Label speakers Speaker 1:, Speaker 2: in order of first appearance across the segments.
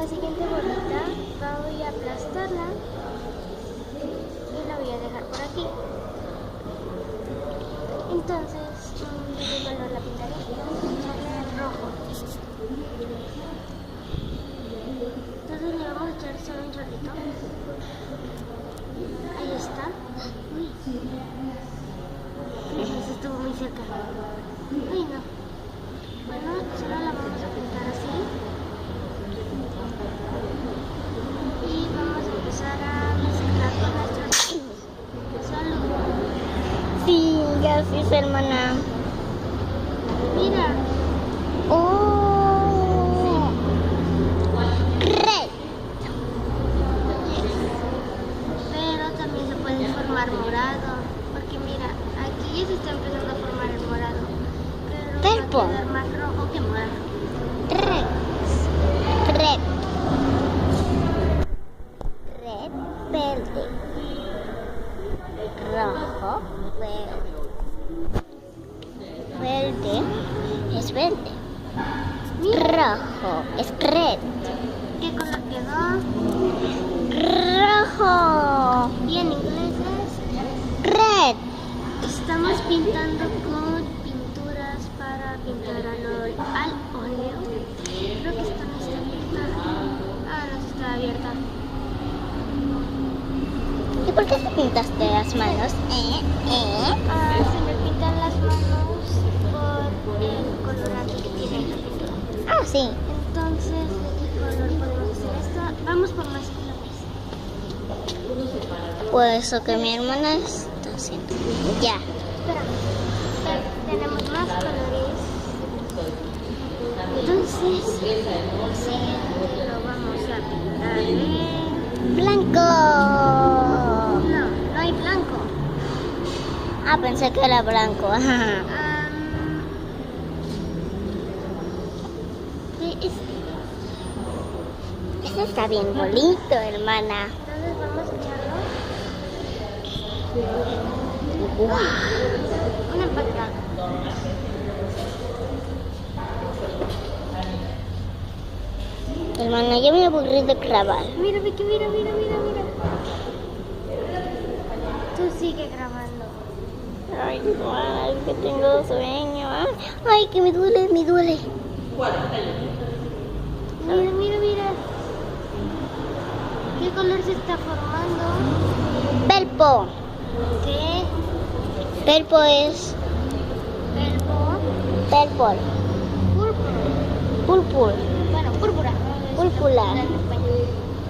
Speaker 1: la siguiente bolita voy a aplastarla y la voy a dejar por aquí. Entonces, ¿de qué color la pintaré? De rojo. Entonces le vamos a echar solo un chorrito. Ahí está. Uy. Eso estuvo muy cerca. Uy, no. Bueno, solo la vamos a pintar así. Y vamos a empezar a mezclar con nuestros solo.
Speaker 2: Sí, gracias, hermana.
Speaker 1: Mira.
Speaker 2: Oh, red.
Speaker 1: Pero también se puede formar morado. Porque mira, aquí ya se está empezando a formar el morado. Pero va a quedar más rojo que morado.
Speaker 2: Red. Red. Red, verde. Rojo, verde. Verde es verde. Rojo es red.
Speaker 1: ¿Qué color quedó?
Speaker 2: Rojo.
Speaker 1: Y en inglés es...
Speaker 2: Red.
Speaker 1: Estamos pintando con pinturas para pintar al óleo. Creo que esta no está abierta. Ah, no está abierta.
Speaker 2: ¿Y por qué te pintaste las manos?
Speaker 1: Se me pintan las manos por el colorante que tiene la pintura.
Speaker 2: Ah, sí.
Speaker 1: Entonces, ¿de qué color podemos hacer esto? Vamos por más colores.
Speaker 2: Pues lo que mi hermana está haciendo. Ya.
Speaker 1: Espera, tenemos más colores. Entonces, sí, lo vamos a pintar de...
Speaker 2: Blanco.
Speaker 1: No, no hay blanco.
Speaker 2: Ah, pensé que era blanco. Este está bien bonito, hermana.
Speaker 1: Entonces vamos a echarlo.
Speaker 2: Guau.
Speaker 1: Una empatía.
Speaker 2: Hermana, yo me aburrí de grabar.
Speaker 1: Mira, Vicky, mira. Tú sigue grabando.
Speaker 2: Ay, hermana, es que tengo sueño. Ay, que me duele.
Speaker 1: Mira. ¿Qué color se está formando?
Speaker 2: Pelpo.
Speaker 1: ¿Qué?
Speaker 2: Pelpo es purple. Púrpura.
Speaker 1: Bueno, púrpura.
Speaker 2: Púrpura.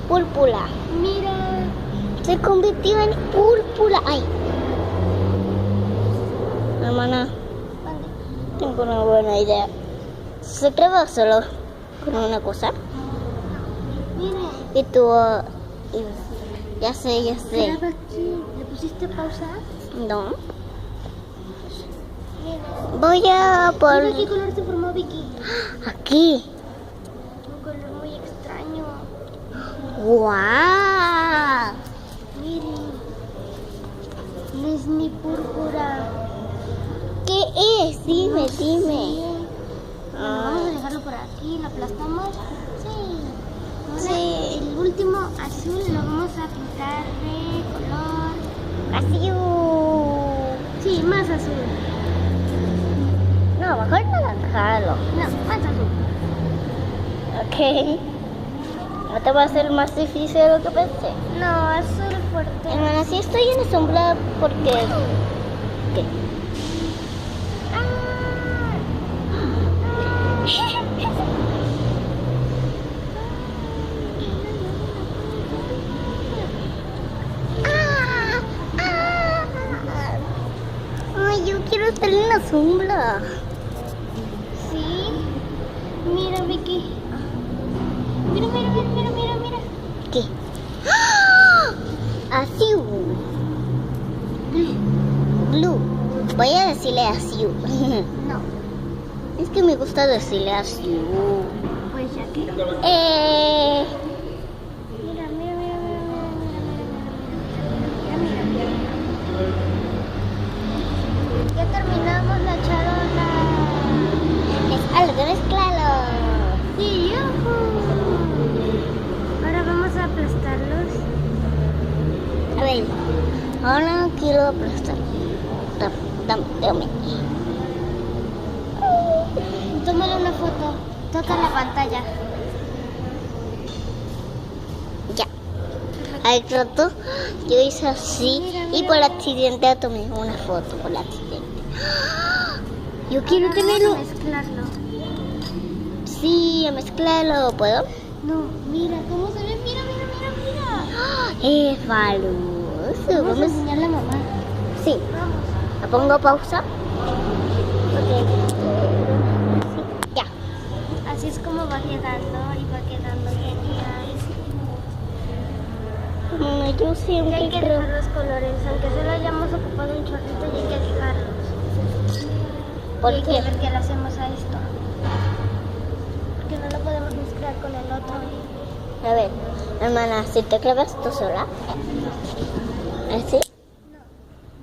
Speaker 2: Púrpura.
Speaker 1: Mira.
Speaker 2: Se convirtió en púrpura. Ay. Hermana,
Speaker 1: ¿Dónde?
Speaker 2: tengo una buena idea. ¿Se traba solo con una cosa?
Speaker 1: Mira.
Speaker 2: Y tú... ya sé.
Speaker 1: Graba aquí. ¿Le pusiste pausa?
Speaker 2: No.
Speaker 1: Mira.
Speaker 2: Voy a por...
Speaker 1: Mira qué color se formó, Vicky.
Speaker 2: Aquí.
Speaker 1: Un color muy extraño.
Speaker 2: ¡Guau!
Speaker 1: Miren. No es ni púrpura.
Speaker 2: ¿Qué es? Dime.
Speaker 1: Bueno, vamos a dejarlo por aquí. ¿Lo aplastamos? Sí. Ahora,
Speaker 2: Sí.
Speaker 1: el último azul lo vamos a pintar de color.
Speaker 2: Azul.
Speaker 1: Sí, más azul.
Speaker 2: No, mejor naranjado.
Speaker 1: No, más azul.
Speaker 2: Ok. No te va a ser más difícil de lo que pensé.
Speaker 1: No, azul fuerte.
Speaker 2: Hermana, si estoy en la sombra porque... ¿Qué? Ay, yo quiero estar en la sombra.
Speaker 1: Sí. Mira, Vicky. Mira.
Speaker 2: ¿Qué? ¡Ah! Azul. Blue. Voy a decirle azul.
Speaker 1: No.
Speaker 2: Es que me gusta decirle azul.
Speaker 1: Pues ya que. Mira. Ya terminamos la charona.
Speaker 2: Es algo mezclado.
Speaker 1: Sí, yujú.
Speaker 2: aquí lo voy a aplastar. Dame.
Speaker 1: Tómale una foto. Toca la pantalla.
Speaker 2: Ya. Al rato yo hice así y por accidente tomé una foto por accidente. Yo quiero tenerlo.
Speaker 1: Vamos a mezclarlo.
Speaker 2: Sí, a mezclarlo. ¿Puedo?
Speaker 1: No, mira cómo se ve. Mira.
Speaker 2: Es fabuloso.
Speaker 1: Vamos a enseñarle a mamá.
Speaker 2: Sí.
Speaker 1: Vamos.
Speaker 2: ¿La pongo pausa? Ok. Sí, ya.
Speaker 1: Así es como va quedando y va quedando genial.
Speaker 2: Yo
Speaker 1: Y hay
Speaker 2: siempre
Speaker 1: que
Speaker 2: creo.
Speaker 1: dejar los colores, aunque solo hayamos ocupado un chorrito y hay que dejarlos.
Speaker 2: ¿Por
Speaker 1: Y hay
Speaker 2: qué?
Speaker 1: que ver qué le hacemos a esto. Porque no lo podemos mezclar con el otro.
Speaker 2: A ver, hermana, si te clavas tú sola. ¿Así?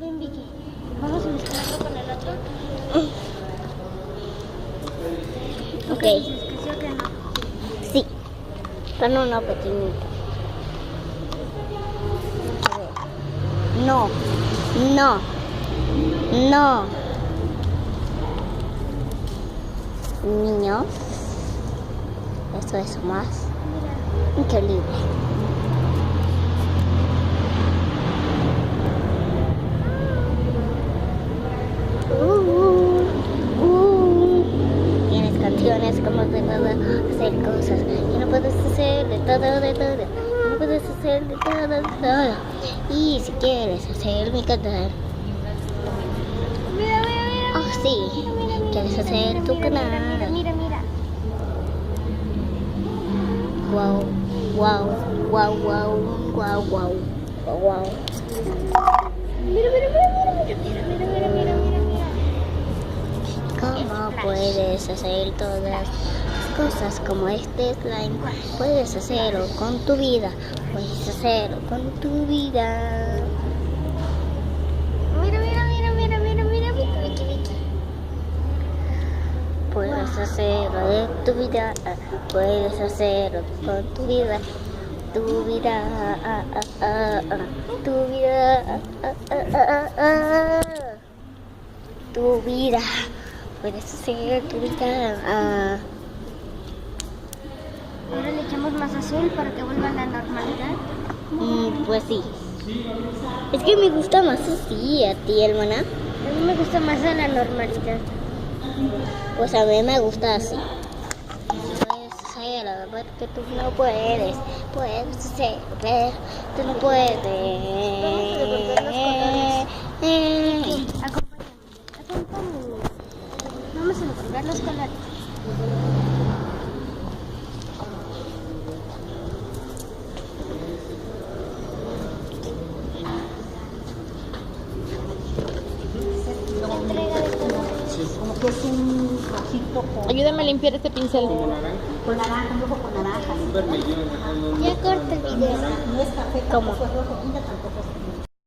Speaker 1: Ven, Vicky. Vamos a mezclarlo con el otro.
Speaker 2: Ok.
Speaker 1: ¿Qué dices? ¿Que sí o que no?
Speaker 2: Sí. Con una pequeñita. A ver. No. Niños. Esto es más increíble. Tienes canciones como de todo, hacer cosas y no puedes hacer de todo, no puedes hacer de todo. Y si quieres hacer mi canal,
Speaker 1: Mira.
Speaker 2: oh sí, quieres hacer tu canal.
Speaker 1: Mira.
Speaker 2: Wow. ¿Cómo puedes hacer todas las cosas como este slime? Puedes hacerlo con tu vida. Puedes hacerlo con tu vida.
Speaker 1: Mira, Vicky.
Speaker 2: Puedes hacerlo de tu vida. Puedes hacerlo con tu vida. Tu vida. Tu vida. Tu vida. Puedes hacer tu vida.
Speaker 1: Ahora le echamos más azul para que vuelva a la normalidad.
Speaker 2: Pues sí. Es que me gusta más así. ¿A ti, hermana?
Speaker 1: A mí me gusta más a la normalidad.
Speaker 2: Pues a mí me gusta así. Puedes hacerlo, porque tú no puedes. Puedes hacerlo, pero tú no puedes.
Speaker 1: Acompáñame. Vamos a devolver los colores. Entrega de colores.
Speaker 3: Como que es un rojito
Speaker 4: Ayúdame a limpiar este pincel.
Speaker 3: con naranja, un rojo con naranja.
Speaker 1: Ya corta el video.
Speaker 3: No es café,
Speaker 2: ¿Cómo?
Speaker 3: tampoco es rojo, mira, tampoco es